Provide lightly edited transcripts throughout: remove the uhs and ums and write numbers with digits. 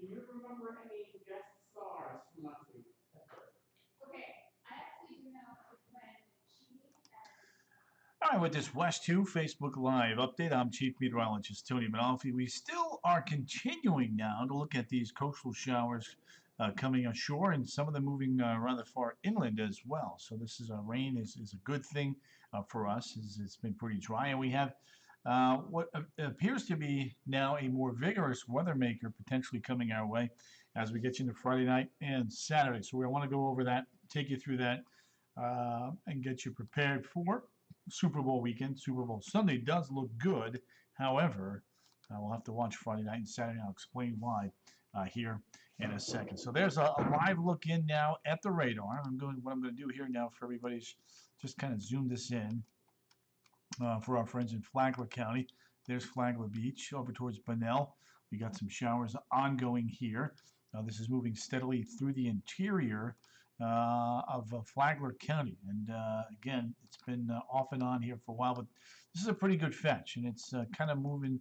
Do you remember any guest stars from last week? Okay, I actually do know it's when she and All right, with this WESH2 Facebook Live update, I'm Chief Meteorologist Tony Mainolfi. We still are continuing now to look at these coastal showers coming ashore, and some of them moving rather far inland as well. So this is rain is a good thing for us. It's been pretty dry, and we have what appears to be now a more vigorous weather maker potentially coming our way as we get into Friday night and Saturday. So we want to go over that, take you through that, and get you prepared for Super Bowl weekend. Super Bowl Sunday does look good. However, we'll have to watch Friday night and Saturday. I'll explain why here in a second. So there's a live look in now at the radar. What I'm going to do here now for everybody's just kind of zoom this in for our friends in Flagler County. There's Flagler Beach over towards Bunnell. We got some showers ongoing here. This is moving steadily through the interior of Flagler County, and again, it's been off and on here for a while, but this is a pretty good fetch, and it's kind of moving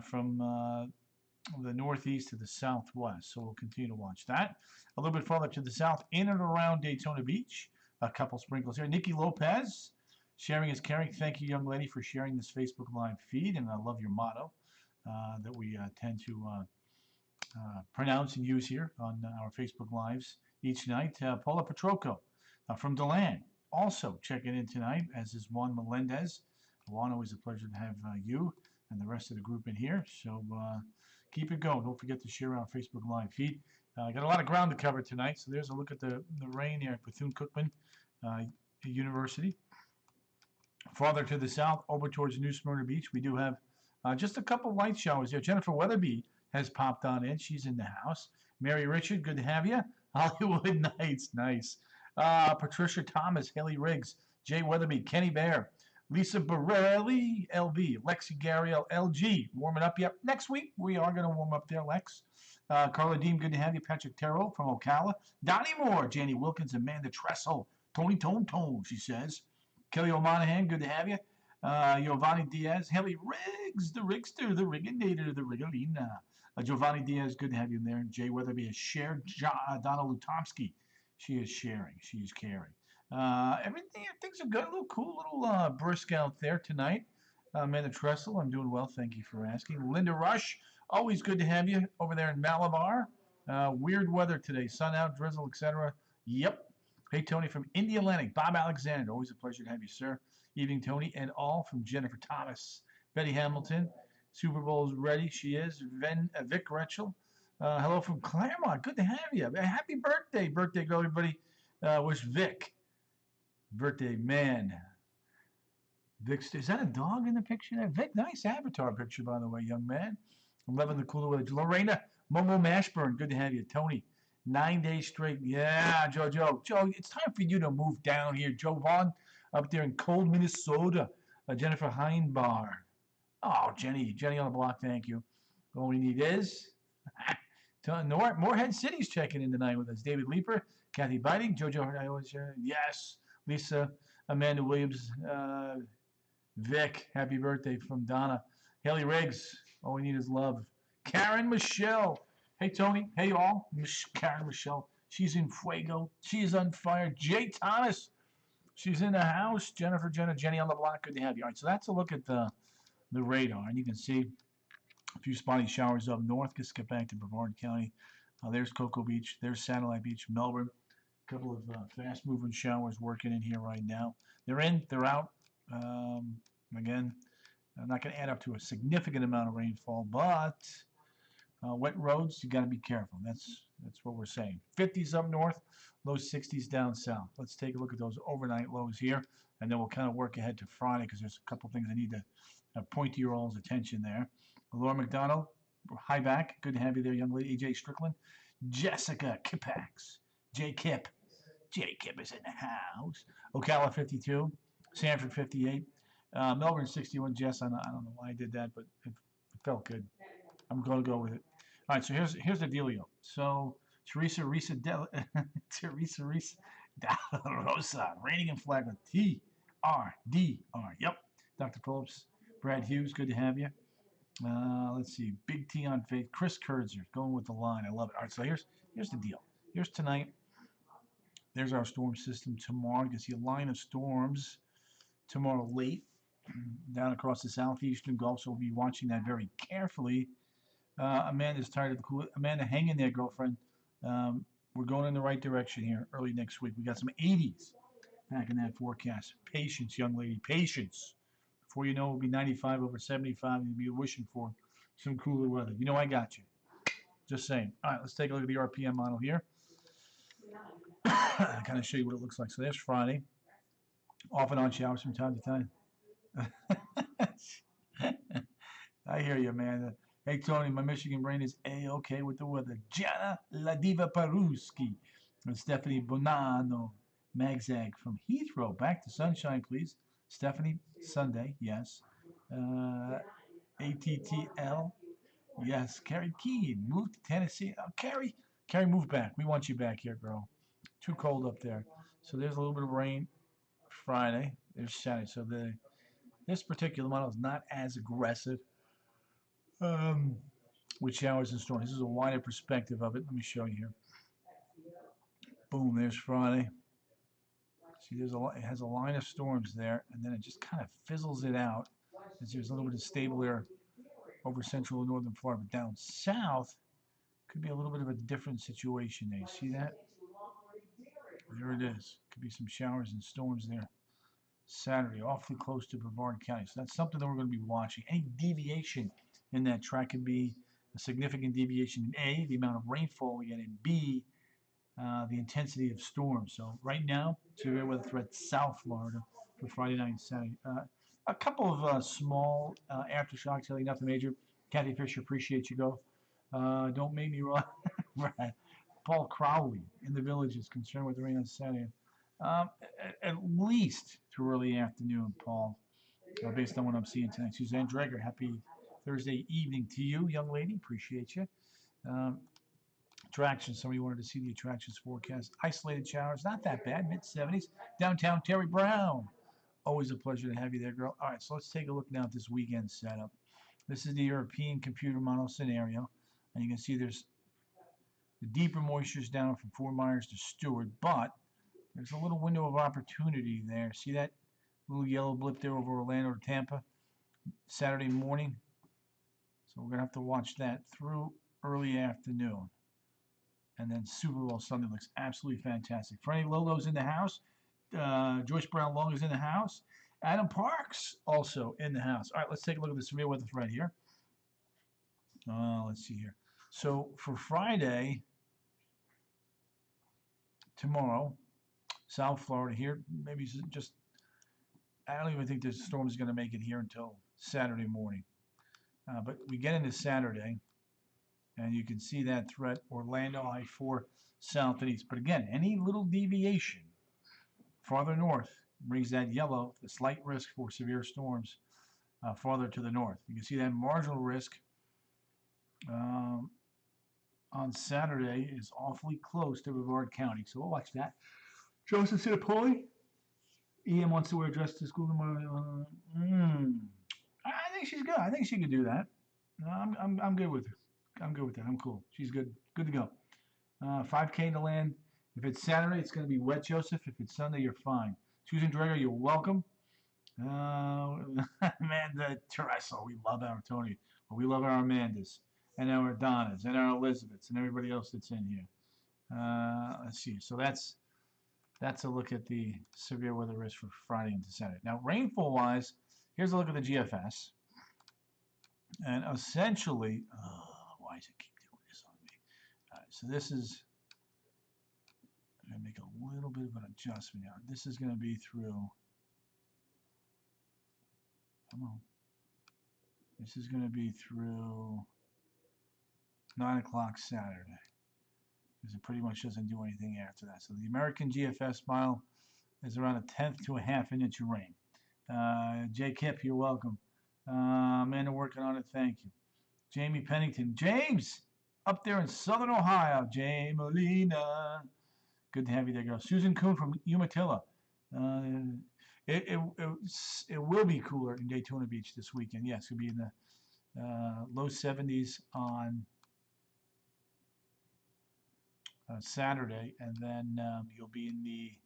from the northeast to the southwest, so we'll continue to watch that. A little bit farther to the south, in and around Daytona Beach, a couple sprinkles here. Nikki Lopez, sharing is caring. Thank you, young lady, for sharing this Facebook Live feed, and I love your motto that we tend to pronounce and use here on our Facebook Lives each night. Paula Petroco from DeLand also checking in tonight, as is Juan Melendez. Juan, always a pleasure to have you and the rest of the group in here. So keep it going. Don't forget to share our Facebook Live feed. Got a lot of ground to cover tonight, so there's a look at the rain here at Bethune-Cookman University. Farther to the south, over towards New Smyrna Beach, we do have just a couple light showers here. Jennifer Weatherby has popped on in. She's in the house. Mary Richard, good to have you. Hollywood Nights, nice. Patricia Thomas, Haley Riggs, Jay Weatherby, Kenny Bear, Lisa Borelli, LB, Lexi Gariel, LG. Warming up yet. Next week, we are going to warm up there, Lex. Carla Deem, good to have you. Patrick Terrell from Ocala. Donnie Moore, Janie Wilkins, Amanda Tressel. Tony Tone, she says. Kelly O'Monahan, good to have you. Giovanni Diaz, Haley Riggs, the Rigster, the Rigginator, the Rigalina. Giovanni Diaz, good to have you in there. Jay Weatherby has shared. Donna Lutomsky, she is sharing. She is caring. Things are good. A little cool, little brisk out there tonight. Amanda Tressel, I'm doing well. Thank you for asking. Linda Rush, always good to have you over there in Malabar. Weird weather today. Sun out, drizzle, etc. Yep. Hey, Tony from Indy Atlantic. Bob Alexander, always a pleasure to have you, sir. Evening, Tony, and all from Jennifer Thomas. Betty Hamilton, Super Bowl is ready. She is. Vic Retchel. Hello from Claremont. Good to have you. Happy birthday girl, everybody. Wish Vic. Birthday, man. Vic, is that a dog in the picture there? Vic, nice avatar picture, by the way, young man. I'm loving the cooler weather. Lorena, Momo Mashburn, good to have you. Tony, 9 days straight. Yeah, Joe, it's time for you to move down here. Joe Vaughn up there in cold Minnesota. Jennifer Heinbar. Oh, Jenny on the block, thank you. All we need is Morehead City's checking in tonight with us. David Leeper, Kathy Biting, Jojo, yes. Lisa, Amanda Williams, Vic, happy birthday from Donna. Haley Riggs, all we need is love. Karen Michelle. Hey, Tony. Hey, all. Karen Michelle. She's in fuego. She is on fire. Jay Thomas. She's in the house. Jenny on the block. Good to have you. All right, so that's a look at the radar. And you can see a few spotty showers up north. Just get back to Brevard County. There's Cocoa Beach. There's Satellite Beach, Melbourne. A couple of fast-moving showers working in here right now. They're in. They're out. Again, I'm not going to add up to a significant amount of rainfall, but wet roads, you got to be careful. That's what we're saying. 50s up north, low 60s down south. Let's take a look at those overnight lows here, and then we'll kind of work ahead to Friday because there's a couple things I need to point to your all's attention there. Laura McDonald, hi back. Good to have you there, young lady. AJ Strickland. Jessica Kipax. J Kip is in the house. Ocala 52. Sanford 58. Melbourne 61. Jess, I don't know why I did that, but it felt good. I'm going to go with it. All right, so here's the dealio. So Teresa Della Rosa, reigning in Flagler, TRDR. Yep. Dr. Phillips, Brad Hughes, good to have you. Let's see. Big T on faith. Chris Kurtzer going with the line. I love it. All right, so here's the deal. Here's tonight. There's our storm system tomorrow. You can see a line of storms tomorrow late down across the southeastern Gulf, so we'll be watching that very carefully. Amanda's tired of the cool. Amanda, hang in there, girlfriend. We're going in the right direction here early next week. We got some 80s back in that forecast. Patience, young lady, patience. Before you know, it'll be 95 over 75. You'll be wishing for some cooler weather. You know I got you. Just saying. All right, let's take a look at the RPM model here. Kind of show you what it looks like. So there's Friday. Off and on showers from time to time. I hear you, man. Hey, Tony, my Michigan brain is A-okay with the weather. Jana La Diva Paruski and Stephanie Bonanno Magzag from Heathrow. Back to sunshine, please. Stephanie, Sunday, yes. ATTL, yes. Carrie Keene, moved to Tennessee. Oh, Carrie, move back. We want you back here, girl. Too cold up there. So there's a little bit of rain Friday. There's Saturday. So this particular model is not as aggressive with showers and storms. This is a wider perspective of it. Let me show you here. Boom, there's Friday. See, it has a line of storms there, and then it just kind of fizzles it out as there's a little bit of stable air over central and northern Florida. But down south, could be a little bit of a different situation there. You see that? There it is. Could be some showers and storms there. Saturday, awfully close to Brevard County. So that's something that we're going to be watching. Any deviation in that track could be a significant deviation in A, the amount of rainfall we get, and B, the intensity of storms. So right now, severe weather threat South Florida for Friday night and Saturday. A couple of small aftershocks, really nothing major. Kathy Fisher, appreciate you, go. Don't make me wrong. Right. Paul Crowley in the Village is concerned with the rain on Saturday. At least through early afternoon, Paul, based on what I'm seeing tonight. Suzanne Dreger, happy Thursday evening to you, young lady. Appreciate you. Attractions, somebody wanted to see the attractions forecast. Isolated showers, not that bad, mid-70s. Downtown Terry Brown. Always a pleasure to have you there, girl. All right, so let's take a look now at this weekend setup. This is the European computer model scenario. And you can see there's the deeper moistures down from Fort Myers to Stewart, but there's a little window of opportunity there. See that little yellow blip there over Orlando to Tampa Saturday morning? So we're going to have to watch that through early afternoon. And then Super Bowl Sunday looks absolutely fantastic. Franny Lolo's in the house. Joyce Brown Long is in the house. Adam Parks also in the house. All right, let's take a look at the severe weather threat here. Let's see here. So for Friday, tomorrow, South Florida here, maybe just, I don't even think the storm is going to make it here until Saturday morning. But we get into Saturday, and you can see that threat, Orlando, I-4, south and east. But again, any little deviation farther north brings that yellow, the slight risk for severe storms farther to the north. You can see that marginal risk on Saturday is awfully close to Brevard County. So we'll watch that. Joseph Sinapoli. EM wants to wear a dress to school tomorrow. I think she's good. I think she can do that. I'm good with her. I'm good with that. I'm cool. She's good. Good to go. 5K in the land. If it's Saturday, it's going to be wet, Joseph. If it's Sunday, you're fine. Susan Dreger, you're welcome. Amanda Terreso, we love our Tony. But we love our Amandas and our Donnas and our Elizabeths and everybody else that's in here. Let's see. So that's a look at the severe weather risk for Friday into Saturday. Now, rainfall-wise, here's a look at the GFS. And essentially, why does it keep doing this on me? All right, so this is, I'm going to make a little bit of an adjustment now. This is going to be through, come on. This is going to be through 9 o'clock Saturday. Because it pretty much doesn't do anything after that. So the American GFS model is around a tenth to a half an inch of rain. Jay Kipp, you're welcome. Amanda working on it, thank you. Jamie Pennington. James, up there in Southern Ohio. Jay Molina. Good to have you there, girl. Susan Kuhn from Umatilla. It will be cooler in Daytona Beach this weekend. Yes, it'll be in the low 70s on Saturday, and then you'll be in the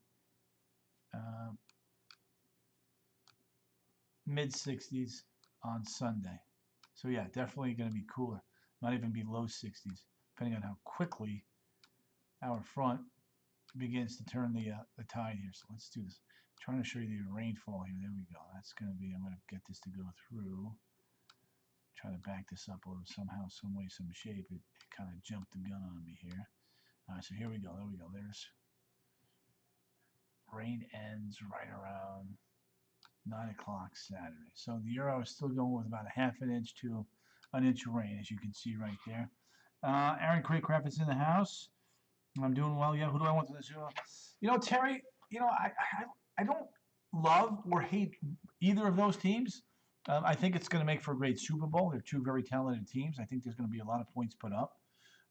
mid 60s on Sunday. So yeah, definitely going to be cooler. Might even be low 60s, depending on how quickly our front begins to turn the tide here. So let's do this. I'm trying to show you the rainfall here. There we go. That's going to be, I'm going to get this to go through. Try to back this up a little somehow, some way, some shape. It kind of jumped the gun on me here. All right, so here we go. There we go. There's rain ends right around 9 o'clock Saturday. So the Euro is still going with about a half an inch to an inch of rain, as you can see right there. Aaron Craycraft is in the house. I'm doing well. Yeah, who do I want to this? You know, Terry, you know, I don't love or hate either of those teams. I think it's going to make for a great Super Bowl. They're two very talented teams. I think there's going to be a lot of points put up.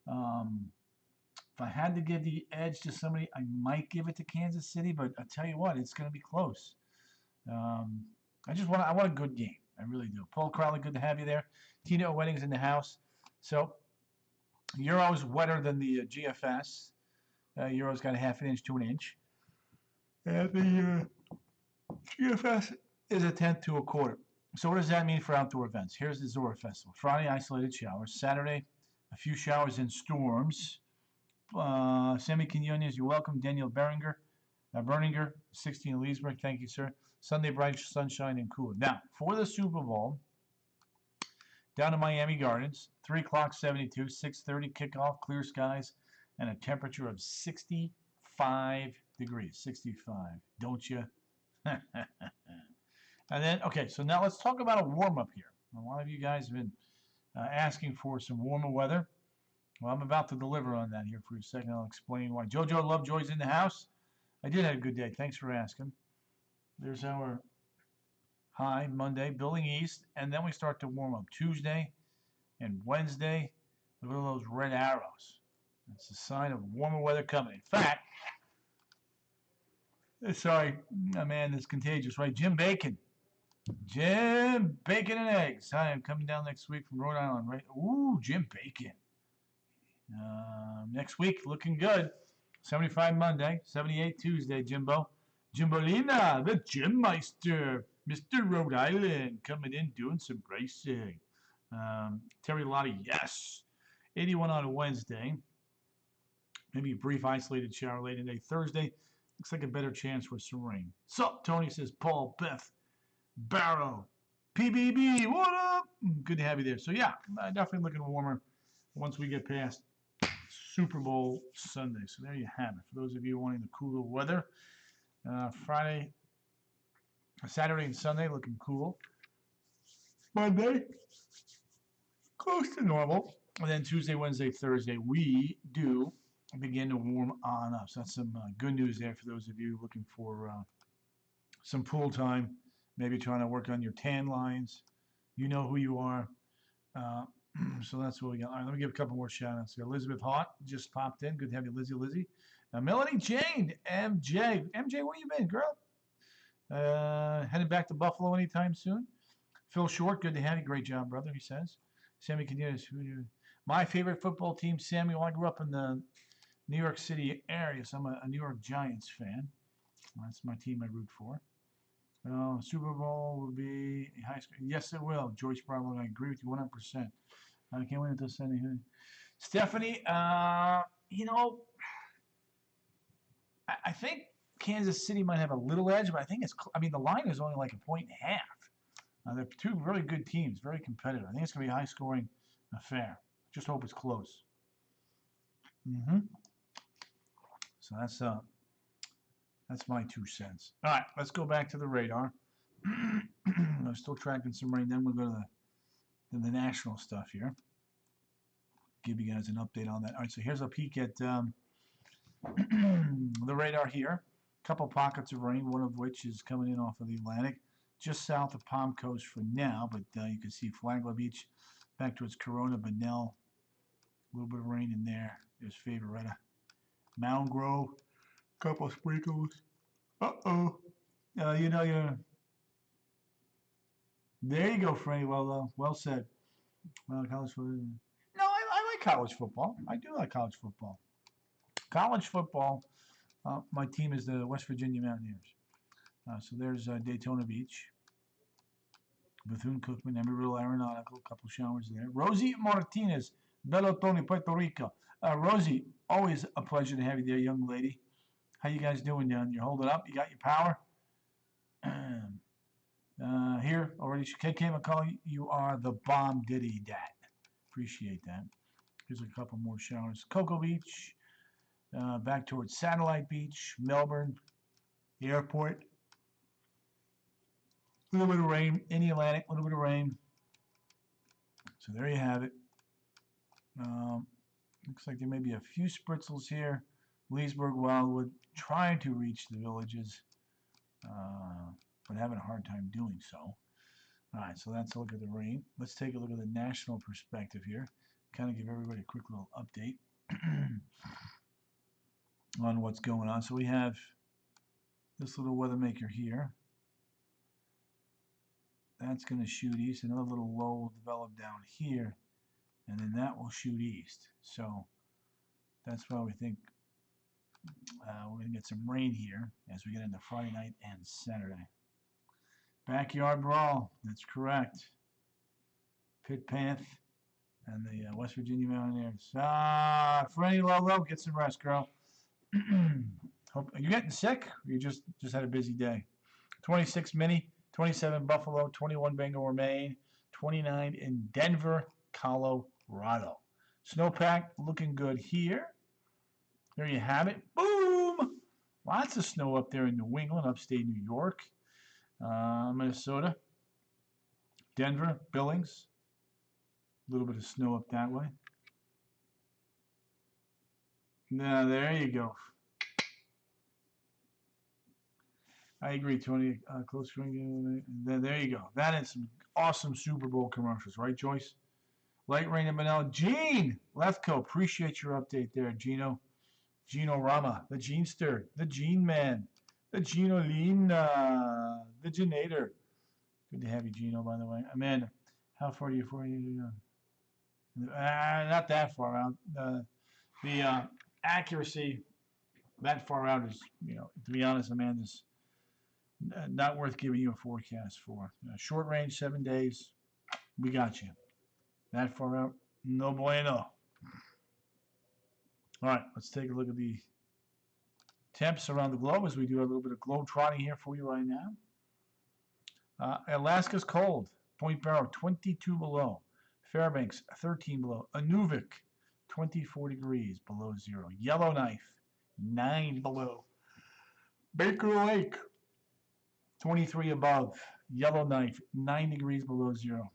If I had to give the edge to somebody, I might give it to Kansas City, but I'll tell you what, it's going to be close. I want a good game. I really do. Paul Crowley, good to have you there. Tino Wedding's in the house. So, Euro's wetter than the GFS. Euro's got a half an inch to an inch. And the GFS is a tenth to a quarter. So what does that mean for outdoor events? Here's the Zora Festival. Friday, isolated showers. Saturday, a few showers and storms. Sammy Quinones, you're welcome. Daniel Berninger, 16 Leesburg, thank you, sir. Sunday, bright sunshine and cooler. Now, for the Super Bowl, down in Miami Gardens, 3 o'clock, 72, 6:30 kickoff, clear skies, and a temperature of 65 degrees. 65, don't you? And then, okay, so now let's talk about a warm-up here. A lot of you guys have been asking for some warmer weather. Well, I'm about to deliver on that here for a second. I'll explain why. JoJo Lovejoy's in the house. I did have a good day. Thanks for asking. There's our high Monday, building east, and then we start to warm up Tuesday and Wednesday. Look at those red arrows. That's a sign of warmer weather coming. In fact, sorry, man, it's contagious, right? Jim Bacon, and eggs. Hi, I'm coming down next week from Rhode Island, right? Ooh, Jim Bacon. Next week, looking good. 75 Monday, 78 Tuesday, Jimbo. Jimbolina, the Gym Meister, Mr. Rhode Island, coming in doing some racing. Terry Lottie, yes. 81 on a Wednesday. Maybe a brief isolated shower late in the day. Thursday, looks like a better chance for some rain. Sup, Tony says, Paul, Beth, Barrow, PBB, what up? Good to have you there. So, yeah, definitely looking warmer once we get past Super Bowl Sunday. So, there you have it. For those of you wanting the cooler weather, Friday, Saturday, and Sunday looking cool. Monday, close to normal. And then Tuesday, Wednesday, Thursday, we do begin to warm on up. So that's some good news there for those of you looking for some pool time, maybe trying to work on your tan lines. You know who you are. So that's what we got. All right, let me give a couple more shout outs. Elizabeth Hart just popped in. Good to have you, Lizzie. Melanie Jane, MJ, where you been, girl? Headed back to Buffalo anytime soon. Phil Short, good to have you. Great job, brother, he says. Sammy Quinones, my favorite football team, Sammy. Well, I grew up in the New York City area, so I'm a New York Giants fan. That's my team I root for. Super Bowl will be high school. Yes, it will. Joyce Barlow, I agree with you 100%. I can't wait until Sunday. Stephanie, you know, I think Kansas City might have a little edge, but I think the line is only like a point and a half. They're two really good teams, very competitive. I think it's going to be a high-scoring affair. Just hope it's close. So that's my 2 cents. All right, let's go back to the radar. I'm still tracking some rain. Then we'll go to the national stuff here. Give you guys an update on that. All right, so here's a peek at the radar here. A couple pockets of rain, one of which is coming in off of the Atlantic, just south of Palm Coast for now. But you can see Flagler Beach back towards Corona, Bunnell. A little bit of rain in there. There's Favoretta. Mound Grove, couple sprinkles. You know you're. There you go, Franny. Well said. College football. No, I like college football. I do like college football. College football. My team is the West Virginia Mountaineers. So there's Daytona Beach, Bethune-Cookman, Emeryville Aeronautical, a couple showers there. Rosie Martinez, Belo Tony, Puerto Rico. Rosie, always a pleasure to have you there, young lady. How you guys doing down there? Hold it up. You got your power? Here already. KK McCall, you are the bomb diddy dat. Appreciate that. Here's a couple more showers. Cocoa Beach, back towards Satellite Beach, Melbourne, the airport. A little bit of rain in the Atlantic, a little bit of rain. So there you have it. Looks like there may be a few spritzels here. Leesburg, Wildwood, trying to reach the villages, but having a hard time doing so. All right, so that's a look at the rain. Let's take a look at the national perspective here. Kind of give everybody a quick little update on what's going on. So we have this little weather maker here. That's going to shoot east. Another little low will develop down here, and then that will shoot east. So that's why we think we're going to get some rain here as we get into Friday night and Saturday. Backyard brawl. That's correct. Pitt Panth and the West Virginia Mountaineers. Franny Logo, get some rest, girl. Hope, are you getting sick? Or you just had a busy day? 26 Mini, 27 Buffalo, 21 Bangor, Maine, 29 in Denver, Colorado. Snowpack looking good here. There you have it. Boom! Lots of snow up there in New England, upstate New York, Minnesota, Denver, Billings. A little bit of snow up that way. Now, there you go. I agree, Tony. Close ring. There you go. That is some awesome Super Bowl commercials, right, Joyce? Light rain and Manila. Gene Lefko, appreciate your update there, Gino. Gino Rama, the Genester, the Gene Man, the Ginolina, the Genator. Good to have you, Gino, by the way. Amanda, how far are you for you? Not that far out. The accuracy that far out is, to be honest, Amanda's not worth giving you a forecast for. Short range, 7 days, we got you. That far out, no bueno. All right, let's take a look at the temps around the globe as we do a little bit of globe trotting here for you right now. Alaska's cold. Point Barrow, 22 below. Fairbanks, 13 below. Inuvik, 24 degrees below zero. Yellowknife, 9 below. Baker Lake, 23 above. Yellowknife, 9 degrees below zero.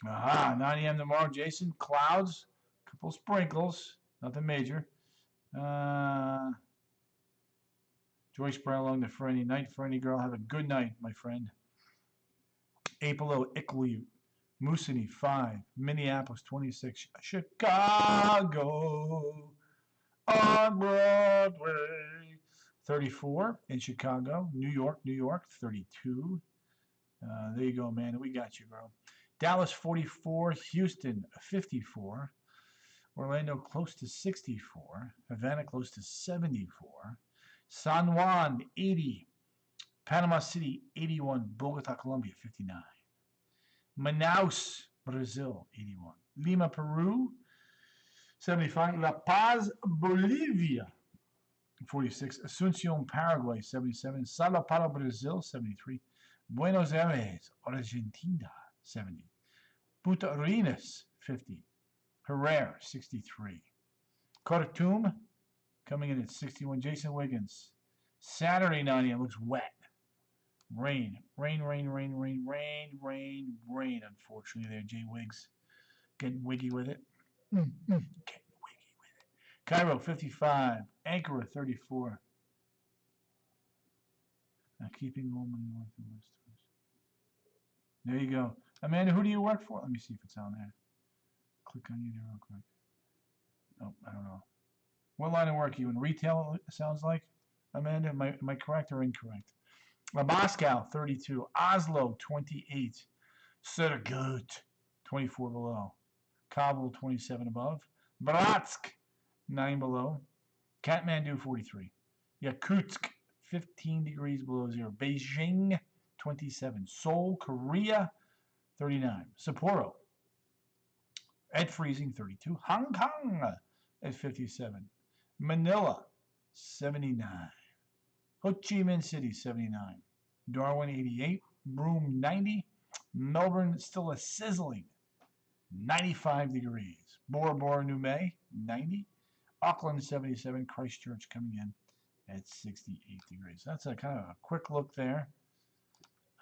Aha, 9 a.m. tomorrow, Jason. Clouds, couple sprinkles, nothing major. Joyce Brown along the Friday night. Friday girl, have a good night, my friend. 8 below, Iqaluit. Moosonee, 5. Minneapolis, 26. Chicago on Broadway, 34 in Chicago. New York, 32. There you go, man. We got you, bro. Dallas, 44. Houston, 54. Orlando, close to 64. Havana, close to 74. San Juan, 80. Panama City, 81. Bogota, Colombia, 59. Manaus, Brazil, 81. Lima, Peru, 75. La Paz, Bolivia, 46. Asunción, Paraguay, 77. Sao Paulo, Brazil, 73. Buenos Aires, Argentina, 70. Punta Arenas, 50. Herrera, 63. Khartoum, coming in at 61. Jason Wiggins. Saturday night, it looks wet. Rain. Unfortunately, there, Jay Wiggs. Getting wiggy with it. Cairo, 55. Ankara, 34. Now, keeping Roman north and west. There you go. Amanda, who do you work for? Let me see if it's on there. Click on you there real quick. Oh, I don't know. What line of work are you in? Retail, it sounds like? Amanda, am I correct or incorrect? Moscow, 32. Oslo, 28. Stuttgart, 24 below. Kabul, 27 above. Bratsk, 9 below. Kathmandu, 43. Yakutsk, 15 degrees below zero. Beijing, 27. Seoul, Korea, 39. Sapporo, at freezing, 32. Hong Kong at 57. Manila, 79. Ho Chi Minh City, 79. Darwin, 88. Broome, 90. Melbourne, still a sizzling 95 degrees. Bora Bora, New May, 90. Auckland, 77. Christchurch coming in at 68 degrees. That's a kind of a quick look there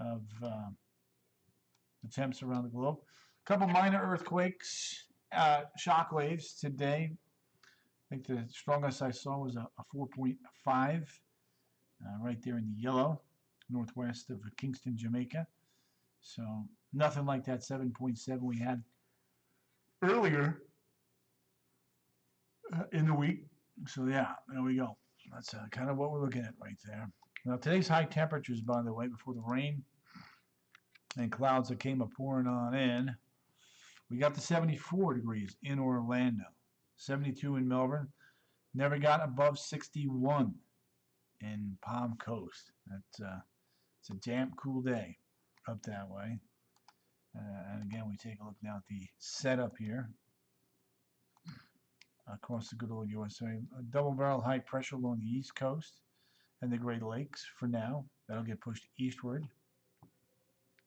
of the temps around the globe. A couple minor earthquakes, shock waves today. I think the strongest I saw was a 4.5 right there in the yellow, northwest of Kingston, Jamaica. So nothing like that 7.7 we had earlier in the week. So yeah, there we go. That's kind of what we're looking at right there. Now today's high temperatures, by the way, before the rain and clouds that came pouring on in, we got to 74 degrees in Orlando, 72 in Melbourne, never got above 61 in Palm Coast. It's a damp, cool day up that way. And again, we take a look now at the setup here across the good old USA. A double barrel high pressure along the East Coast and the Great Lakes for now. That'll get pushed eastward.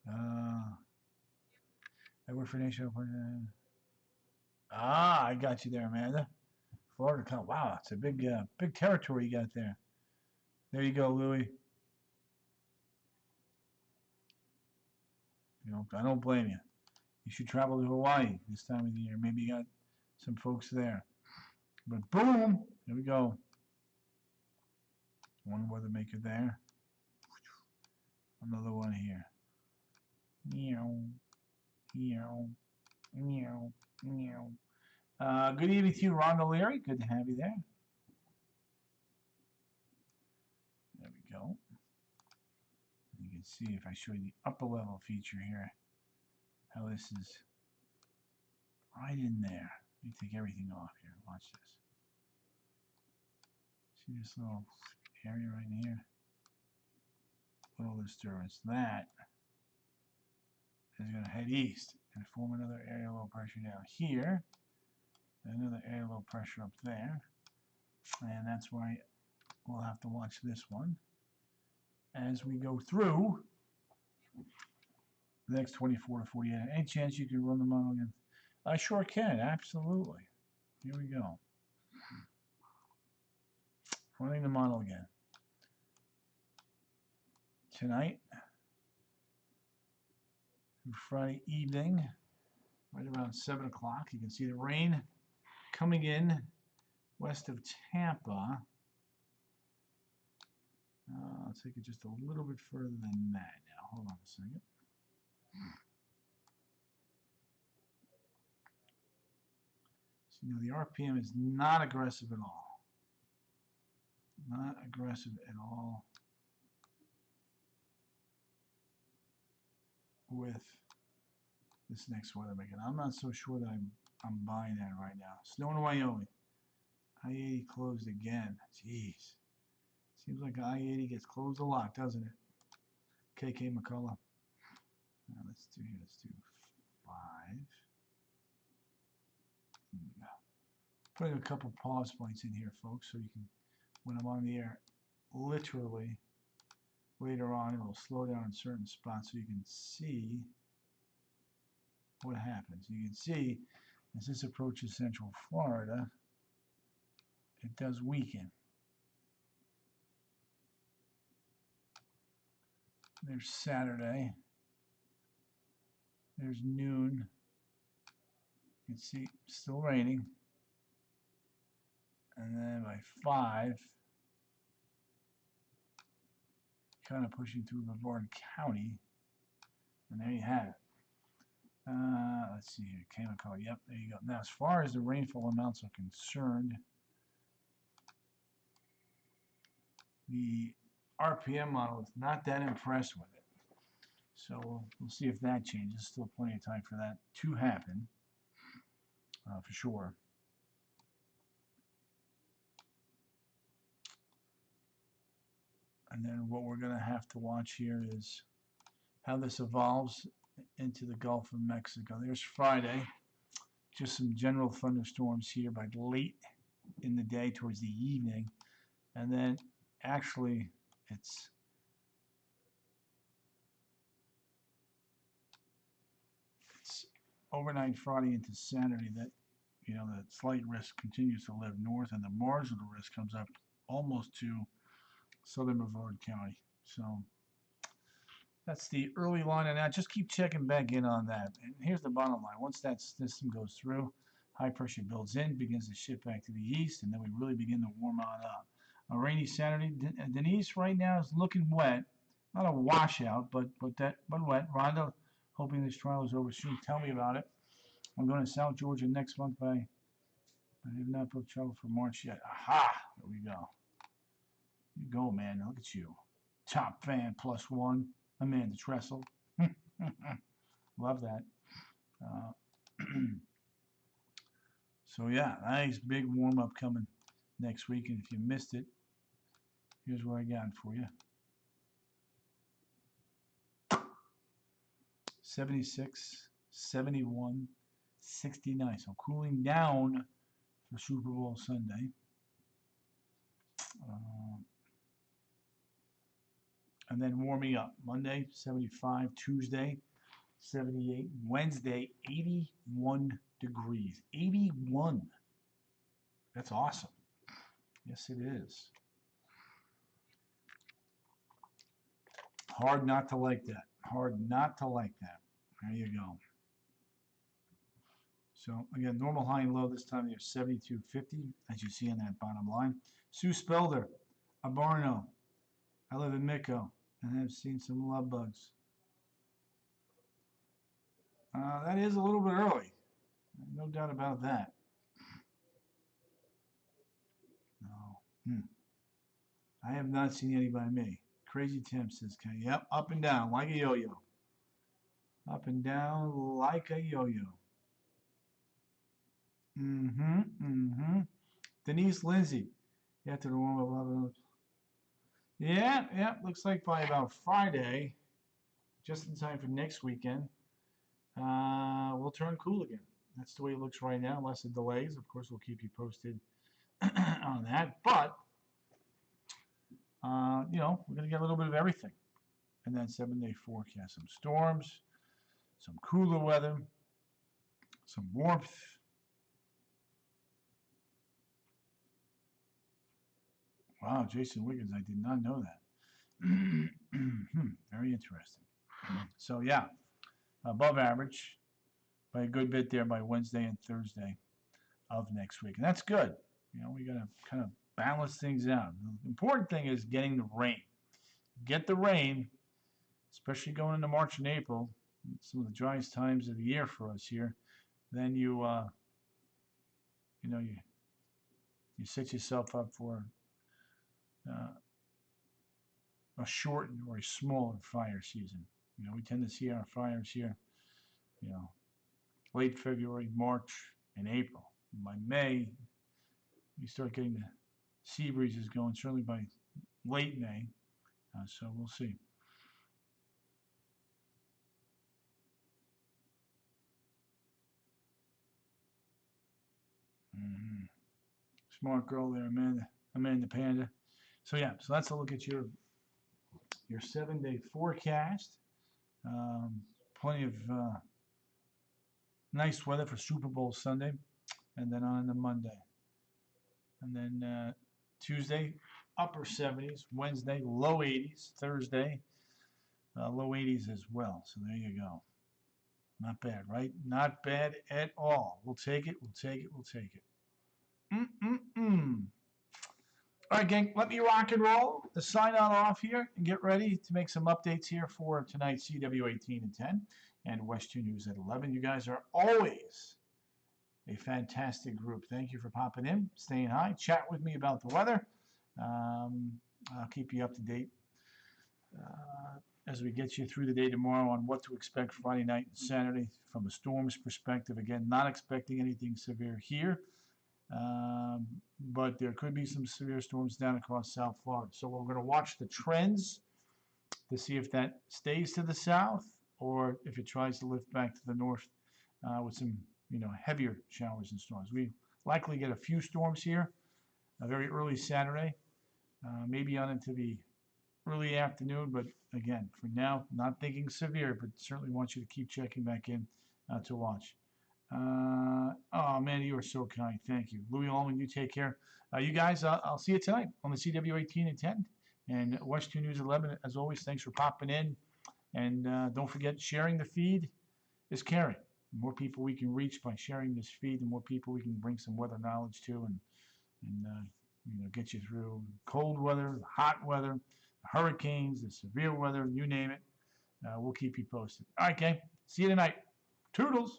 I work for Nation. I got you there, Amanda. Florida. Wow, it's a big territory you got there. There you go, Louie. You know, I don't blame you. You should travel to Hawaii this time of the year. Maybe you got some folks there. But boom, here we go. One weather maker there. Another one here. Meow, meow, meow, meow. Good evening to you, Ron O'Leary. Good to have you there. There we go. You can see if I show you the upper level feature here, how this is right in there. Let me take everything off here. Watch this. See this little area right in here? Little disturbance. That is going to head east and form another area low pressure down here. Another area low pressure up there. And that's why we'll have to watch this one as we go through the next 24 to 48. Any chance you can run the model again? I sure can, absolutely. Here we go. Running the model again. Tonight, Friday evening, right around 7 o'clock, you can see the rain coming in west of Tampa. I'll take it just a little bit further than that now. Hold on a second. So, you know, the RPM is not aggressive at all. Not aggressive at all with this next weather maker. I'm not so sure that I'm buying that right now. Snow in Wyoming. I-80 closed again. Jeez. Seems like I-80 gets closed a lot, doesn't it? KK McCullough. Let's do 5. Putting a couple pause points in here, folks, so you can, when I'm on the air, literally later on, it'll slow down in certain spots so you can see what happens. You can see as this approaches Central Florida, it does weaken. There's Saturday. There's noon. You can see still raining. And then by 5, kind of pushing through Brevard County. And there you have it. Let's see here. Chemical. Yep, there you go. Now, as far as the rainfall amounts are concerned, the RPM model is not that impressed with it. So we'll see if that changes. Still plenty of time for that to happen, for sure. And then what we're going to have to watch here is how this evolves into the Gulf of Mexico. There's Friday. Just some general thunderstorms here by late in the day towards the evening. And then actually it's overnight Friday into Saturday that, you know, the slight risk continues to live north, and the marginal risk comes up almost to southern Brevard County. So that's the early line on that. Just keep checking back in on that. And here's the bottom line. Once that system goes through, high pressure builds in, begins to shift back to the east, and then we really begin to warm on up. A rainy Saturday. Denise right now is looking wet. Not a washout, but wet. Rhonda, hoping this trial is over soon. Tell me about it. I'm going to South Georgia next month I have not booked travel for March yet. Aha! There we go. You go, man. Look at you. Top fan +1. Amanda Tressel. Love that. So yeah, nice big warm up coming next week. And if you missed it, here's what I got for you. 76, 71, 69. So cooling down for Super Bowl Sunday. And then warming up. Monday, 75. Tuesday, 78. Wednesday, 81 degrees. 81. That's awesome. Yes, it is. Hard not to like that. Hard not to like that. There you go. So again, normal high and low this time of year, 72.50, as you see on that bottom line. Sue Spelder, Abarno. I live in Mico and have seen some love bugs. That is a little bit early. No doubt about that. No. I have not seen any by me. Crazy Tim says, yep, up and down like a yo-yo. Up and down like a yo-yo. Denise Lindsay. After the warm-up. Yeah, looks like by about Friday, just in time for next weekend, we'll turn cool again. That's the way it looks right now, unless it delays. Of course, we'll keep you posted on that. But, you know, we're going to get a little bit of everything. And then 7-day forecast. Some storms, some cooler weather, some warmth. Wow, Jason Wiggins, I did not know that. Very interesting. So, yeah, above average by a good bit there by Wednesday and Thursday of next week. And that's good. You know, we got to kind of balance things out. The important thing is getting the rain. Get the rain, especially going into March and April, some of the driest times of the year for us here. Then you know, you set yourself up for a shortened or a smaller fire season. You know, we tend to see our fires here, you know, late February, March, and April. By May, we start getting the sea breezes going, certainly by late May. So we'll see. Smart girl there, Amanda Panda. So yeah, so that's a look at your 7-day forecast. Plenty of nice weather for Super Bowl Sunday, and then on to Monday. And then Tuesday, upper 70s. Wednesday, low 80s. Thursday, low 80s as well. So there you go. Not bad, right? Not bad at all. We'll take it. We'll take it. We'll take it. All right, gang, let me rock and roll. The sign on off here and get ready to make some updates here for tonight's CW 18 and 10 and WESH2 News at 11. You guys are always a fantastic group. Thank you for popping in, staying high, chat with me about the weather. I'll keep you up to date as we get you through the day tomorrow on what to expect Friday night and Saturday from a storms perspective. Again, not expecting anything severe here, but there could be some severe storms down across South Florida. So we're going to watch the trends to see if that stays to the south or if it tries to lift back to the north with some, heavier showers and storms. We likely get a few storms here, very early Saturday, maybe on into the early afternoon, but again, for now, not thinking severe, but certainly want you to keep checking back in to watch. Oh, man, you are so kind. Thank you. Louis Allman, you take care. You guys, I'll see you tonight on the CW 18 and 10 and WESH2 News 11. As always, thanks for popping in. And don't forget, sharing the feed is caring. The more people we can reach by sharing this feed, the more people we can bring some weather knowledge to and get you through cold weather, hot weather, hurricanes, the severe weather, you name it. We'll keep you posted. All right, gang. See you tonight. Toodles.